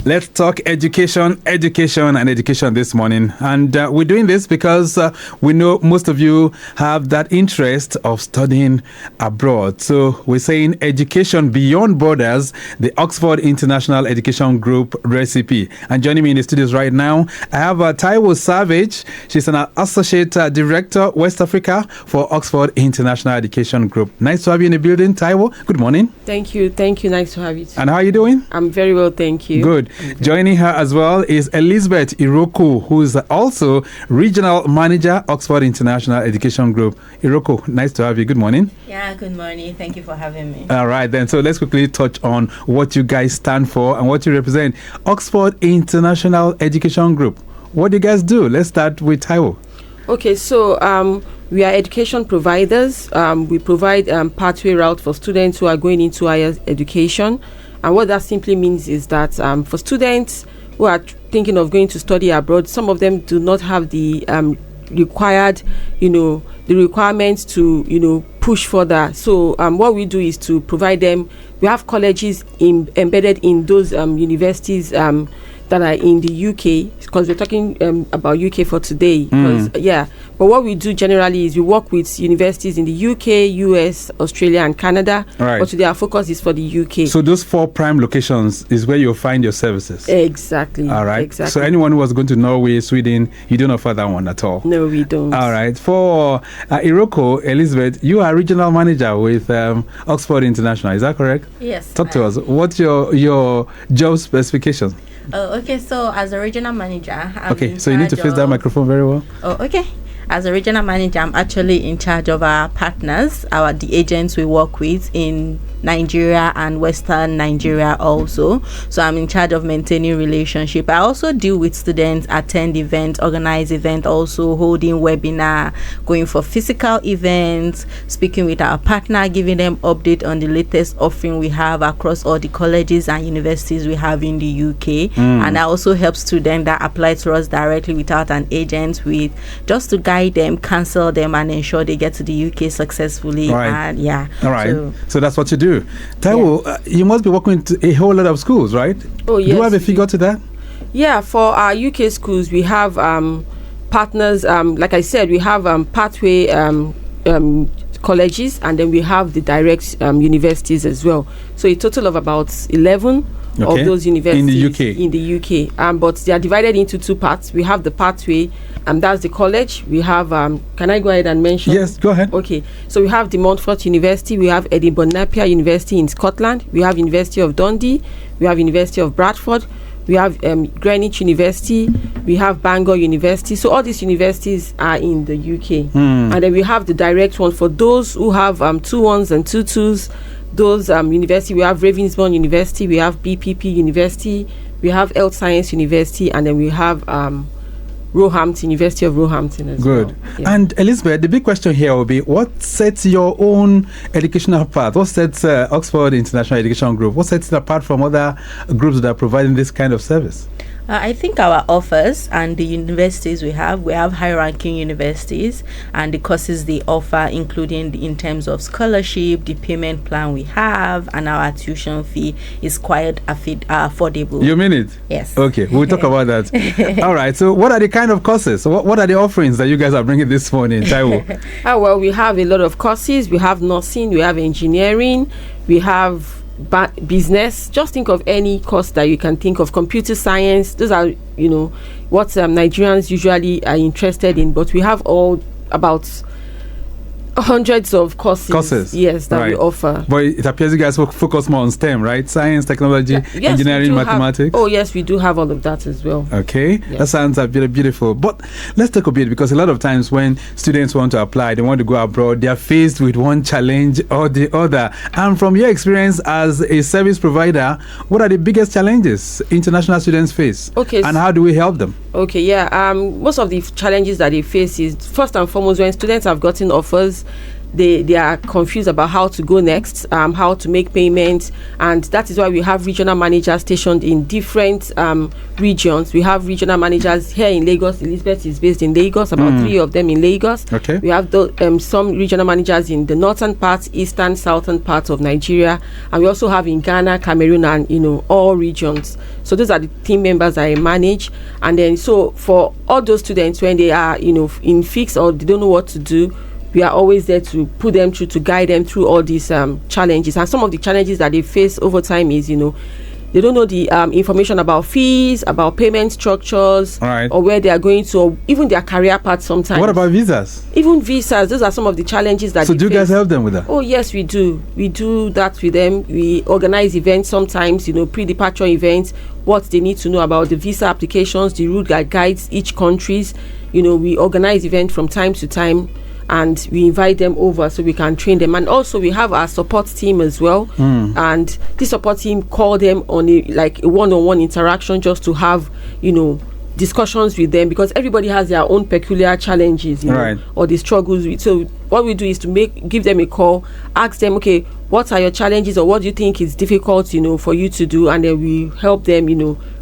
Let's talk education this morning. And we're doing this because we know most of you have that interest of studying abroad. So we're saying education beyond borders, the Oxford International Education Group recipe. And joining me in the studios right now, I have Taiwo Savage. She's an Associate Director, West Africa for Oxford International Education Group. Nice to have you in the building, Taiwo. Good morning. Thank you. Nice to have you too. And how are you doing? I'm very well, thank you. Good. Joining her as well is Elizabeth Iroko, who is also Regional Manager, Oxford International Education Group. Iroko, nice to have you. Good morning. Yeah, good morning. Thank you for having me. All right, then. So let's quickly touch on what you guys stand for and what you represent. Oxford International Education Group. What do you guys do? Let's start with Taiwo. Okay, so we are education providers. We provide pathway route for students who are going into higher education. And what that simply means is that for students who are thinking of going to study abroad, some of them do not have the required, the requirements to, push further. So what we do is to provide them. We have colleges embedded in those universities that are in the UK, because we're talking about UK for today. But what we do generally is we work with universities in the UK, US, Australia, and Canada. Right. But today our focus is for the UK. So those 4 prime locations is where you'll find your services. Exactly. All right. Exactly. So anyone who was going to Norway, Sweden, you don't offer that one at all. No, we don't. All right. For Iroko, Elizabeth, you are regional manager with Oxford International. Is that correct? Yes. Talk to us. What's your job specifications? Okay, so as a regional manager, so you need to face that microphone very well. Okay. As a regional manager, I'm actually in charge of our partners, the agents we work with in Nigeria and Western Nigeria also. So I'm in charge of maintaining relationship. I also deal with students, attend events, organize events, also holding webinar, going for physical events, speaking with our partner, giving them update on the latest offering we have across all the colleges and universities we have in the UK. And I also help students that apply to us directly without an agent, with just to guide them, counsel them, and ensure they get to the UK successfully. Right. And all right. So that's what you do. Taiwo, you must be working with a whole lot of schools, right? Oh, yes. Do you have a figure to that? Yeah, for our UK schools, we have partners. Like I said, we have pathway colleges, and then we have the direct universities as well. So a total of about 11 of those universities in the UK. But they are divided into 2 parts. We have the pathway, and that's the college. We have can I go ahead and mention? Yes, go ahead. Okay, so we have the Montfort University, we have Edinburgh Napier University in Scotland, we have University of Dundee, we have University of Bradford, we have Greenwich University, we have Bangor University. So all these universities are in the UK. And then we have the direct one for those who have 2-1s and 2-2s. Those university, we have Ravensbourne University, we have BPP University, we have Health Science University, and then we have Roehampton, University of Roehampton as well. Good. Yeah. And Elizabeth, the big question here will be, what sets your own educational path? What sets Oxford International Education Group? What sets it apart from other groups that are providing this kind of service? I think our offers and the universities we have high-ranking universities, and the courses they offer, including in terms of scholarship, the payment plan we have, and our tuition fee is quite affordable. You mean it? Yes. Okay, we'll talk about that. All right, so what are the kind of courses? What are the offerings that you guys are bringing this morning, Taiwo? Well, we have a lot of courses. We have nursing, we have engineering, we have business. Just think of any course that you can think of. Computer science, those are what Nigerians usually are interested in, but we have all about hundreds of courses. Yes, that we offer. But it appears you guys focus more on STEM, right? Science, technology, engineering, mathematics. Yes, we do have all of that as well. Okay, that sounds beautiful. But let's talk a bit, because a lot of times when students want to apply, they want to go abroad, they are faced with one challenge or the other. And from your experience as a service provider, what are the biggest challenges international students face? And how do we help them? Most of the challenges that they face is, first and foremost, when students have gotten offers, they are confused about how to go next, how to make payments, and that is why we have regional managers stationed in different regions. We have regional managers here in Lagos. Elizabeth is based in Lagos, about 3 of them in Lagos. Okay. We have some regional managers in the northern part, eastern, southern part of Nigeria, and we also have in Ghana, Cameroon, and all regions. So those are the team members I manage. And then so for all those students, when they are in fix or they don't know what to do, we are always there to put them through, to guide them through all these challenges. And some of the challenges that they face over time is, they don't know the information about fees, about payment structures, or where they are going to, or even their career path sometimes. What about visas? Even visas, those are some of the challenges that So they do you face. guys help them with that? Oh, yes, we do. We do that with them. We organize events sometimes, pre-departure events, what they need to know about the visa applications, the route that guides each countries. We organize events from time to time, and we invite them over so we can train them. And also we have our support team as well, and this support team call them on a one-on-one interaction just to have discussions with them, because everybody has their own peculiar challenges or the struggles with. So what we do is to give them a call, ask them, okay, what are your challenges, or what do you think is difficult for you to do, and then we help them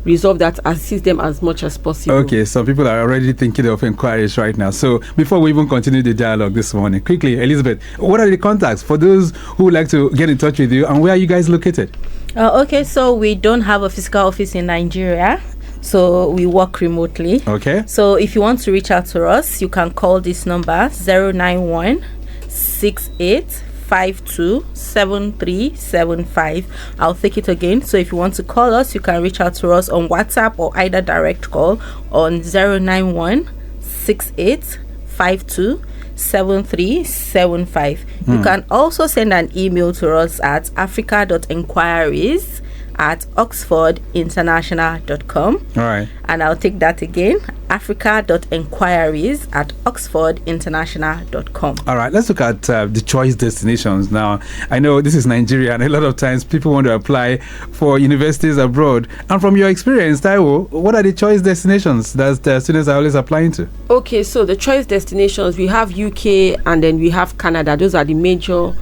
resolve that, assist them as much as possible. Okay, so people are already thinking of inquiries right now. So before we even continue the dialogue this morning, quickly, Elizabeth, what are the contacts for those who would like to get in touch with you, and where are you guys located? Okay, so we don't have a physical office in Nigeria, so we work remotely. Okay. So if you want to reach out to us, you can call this number 091 68 527375. I'll take it again. So if you want to call us, you can reach out to us on WhatsApp or either direct call on 091 68 527375. You can also send an email to us at africa.enquiries@oxfordinternational.com. All right. And I'll take that again, africa.enquiries@oxfordinternational.com. All right, let's look at the choice destinations now. I know this is Nigeria, and a lot of times people want to apply for universities abroad. And from your experience, Taiwo, what are the choice destinations that the students are always applying to? Okay, so the choice destinations, we have UK and then we have Canada. Those are the major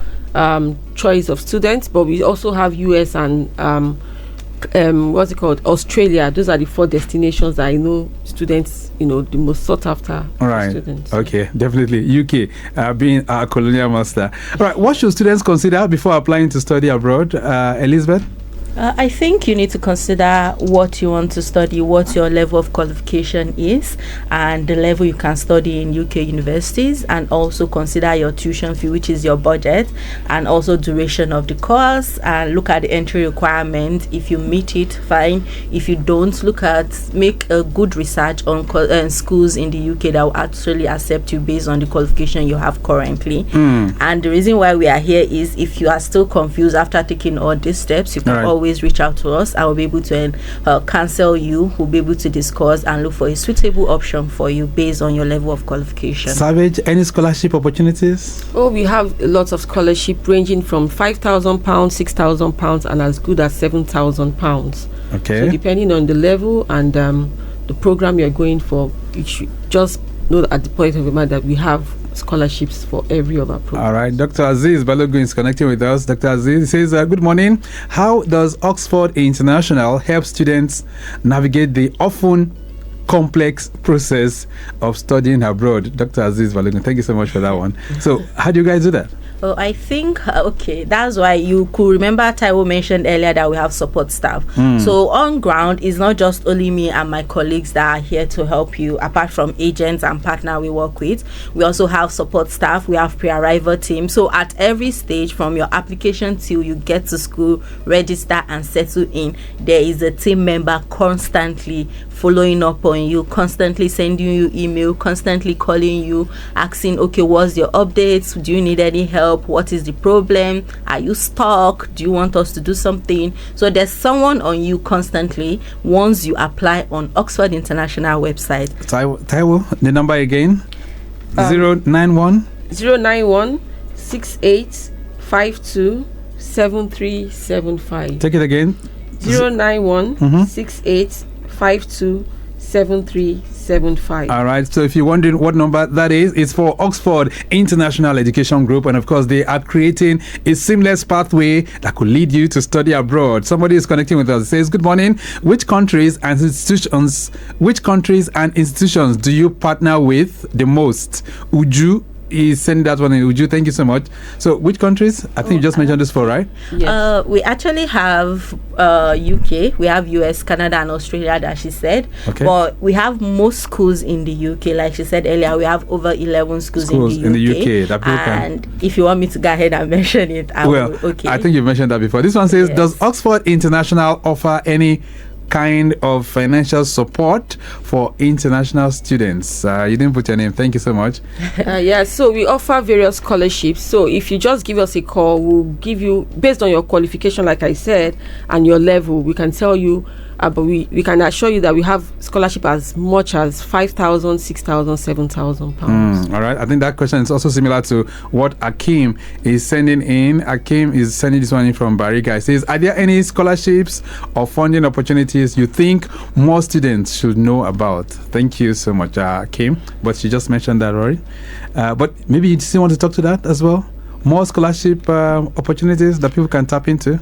choice of students, but we also have US and Australia. Those are the 4 destinations that I know students, the most sought after. All right. Students. Okay, definitely. UK being our colonial master. All right, what should students consider before applying to study abroad? Elizabeth? I think you need to consider what you want to study, what your level of qualification is, and the level you can study in UK universities, and also consider your tuition fee, which is your budget, and also duration of the course, and look at the entry requirement. If you meet it, fine. If you don't, make a good research on schools in the UK that will actually accept you based on the qualification you have currently. And the reason why we are here is if you are still confused after taking all these steps, you can always reach out to us. I will be able to counsel you. We'll be able to discuss and look for a suitable option for you based on your level of qualification. Savage, any scholarship opportunities? Oh, we have lots of scholarship ranging from £5,000, £6,000, and as good as £7,000. Okay. So depending on the level and the program you're going for, you should just know at the point of the matter that we have scholarships for every other program. All right, Dr. Aziz Balogun is connecting with us. Dr. Aziz says, good morning. How does Oxford International help students navigate the often complex process of studying abroad? Dr. Aziz Balogun, thank you so much for that one. So how do you guys do that? Well, I think, that's why you could remember Taiwo mentioned earlier that we have support staff. So on ground, it's not just only me and my colleagues that are here to help you. Apart from agents and partner we work with, we also have support staff. We have pre-arrival team. So at every stage, from your application till you get to school, register and settle in, there is a team member constantly following up on you, constantly sending you email, constantly calling you, asking, okay, what's your updates? Do you need any help? What is the problem? Are you stuck? Do you want us to do something? So there's someone on you constantly once you apply on Oxford International website. Taiwo, the number again? 091 68 52 7375. Take it again. 091 68 52 7375. All right. So if you're wondering what number that is, it's for Oxford International Education Group. And of course, they are creating a seamless pathway that could lead you to study abroad. Somebody is connecting with us. It says, good morning. Which countries and institutions do you partner with the most? Uju is sending that one in. Uju, thank you so much. So which countries? I think you just mentioned this for, right? Yes. We actually have UK, we have US, Canada, and Australia that she said. Okay. But we have most schools in the UK. Like she said earlier, we have over 11 schools in the UK. That people and if you want me to go ahead and mention it, I will. Okay. I think you mentioned that before. This one says, does Oxford International offer any kind of financial support for international students? You didn't put your name. Thank you so much. So we offer various scholarships. So if you just give us a call, we'll give you, based on your qualification, like I said, and your level, we can tell you, but we can assure you that we have scholarship as much as 5,000, 6,000, 7,000 pounds. All right. I think that question is also similar to what Akim is sending in. Akim is sending this one in from Bariga. He says, are there any scholarships or funding opportunities you think more students should know about? Thank you so much, Akim. But she just mentioned that already. But maybe you still want to talk to that as well? More scholarship opportunities that people can tap into?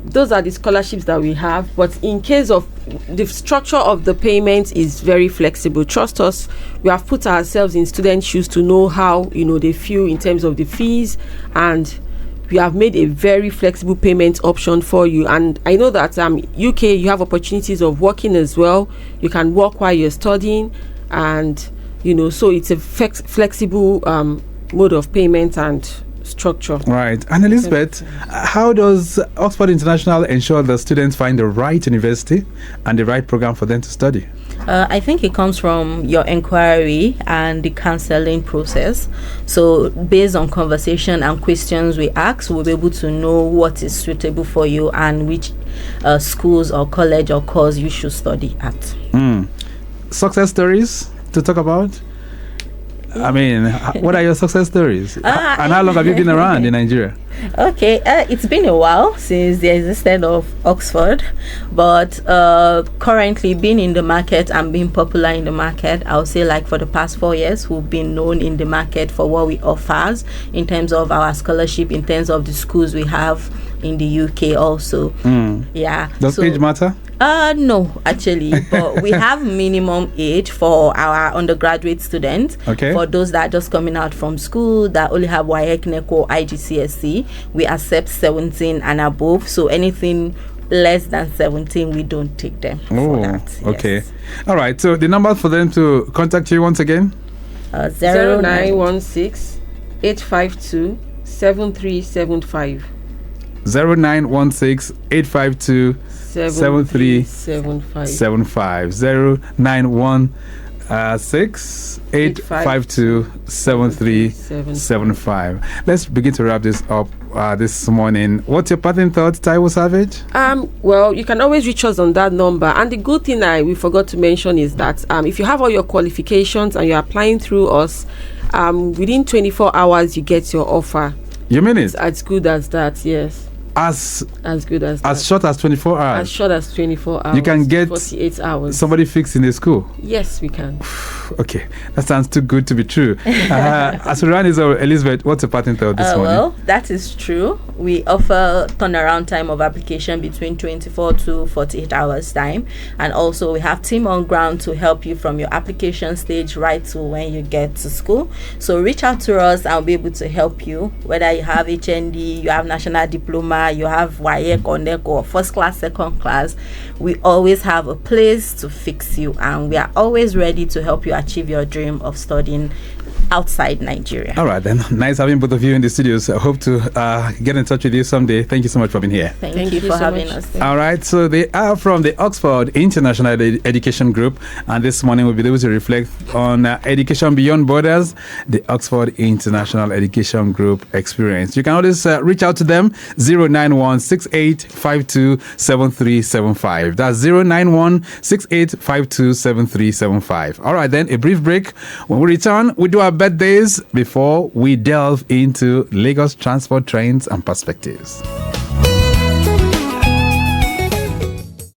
Those are the scholarships that we have. But in case of the structure of the payment is very flexible. Trust us, we have put ourselves in student shoes to know how they feel in terms of the fees, and we have made a very flexible payment option for you. And I know that UK, you have opportunities of working as well. You can work while you're studying, and so it's a flexible mode of payment and structure. Right. And Elizabeth, how does Oxford International ensure that students find the right university and the right program for them to study? I think it comes from your inquiry and the counseling process. So based on conversation and questions we ask, we'll be able to know what is suitable for you and which schools or college or course you should study at. Success stories to talk about? I mean, what are your success stories? And how long have you been around in Nigeria? Okay, it's been a while since the existence of Oxford, but currently being in the market and being popular in the market, I would say like for the past 4 years, we've been known in the market for what we offer in terms of our scholarship, in terms of the schools we have in the UK also. Yeah. Does age matter? No, actually, but we have minimum age for our undergraduate students. Okay. For those that are just coming out from school that only have WAEC, NECO, IGCSE, we accept 17 and above. So anything less than 17, we don't take them. For that. Yes. Okay. All right. So the number for them to contact you once again? 0916 852 7375. 0916 852 7375. 0916 852 7375. Let's begin to wrap this up this morning. What's your parting thoughts, Taiwo Savage? Well, you can always reach us on that number. And the good thing we forgot to mention is that if you have all your qualifications and you're applying through us, within 24 hours you get your offer. You mean it? It's as good as that, yes. As good as that. As short as 24 hours. As short as 24 hours. You can get 48 hours. Somebody fixed in the school. Yes, we can. Okay, that sounds too good to be true. As we run this over, Elizabeth, what's your parting thought this morning? Well, that is true. We offer turnaround time of application between 24 to 48 hours time, and also we have team on ground to help you from your application stage right to when you get to school. So reach out to us and we'll be able to help you, whether you have HND, you have national diploma, you have WAEC or NECO or first class, second class. We always have a place to fix you, and we are always ready to help you achieve your dream of studying outside Nigeria. All right, then. Nice having both of you in the studios. I hope to get in touch with you someday. Thank you so much for being here. Thank you for having us. All right, so they are from the Oxford International Education Group, and this morning we'll be able to reflect on education beyond borders, the Oxford International Education Group experience. You can always reach out to them, 091-6852-7375. That's 091-6852-7375. All right, then, a brief break. When we return, we do our birthdays before we delve into Lagos transport trends and perspectives.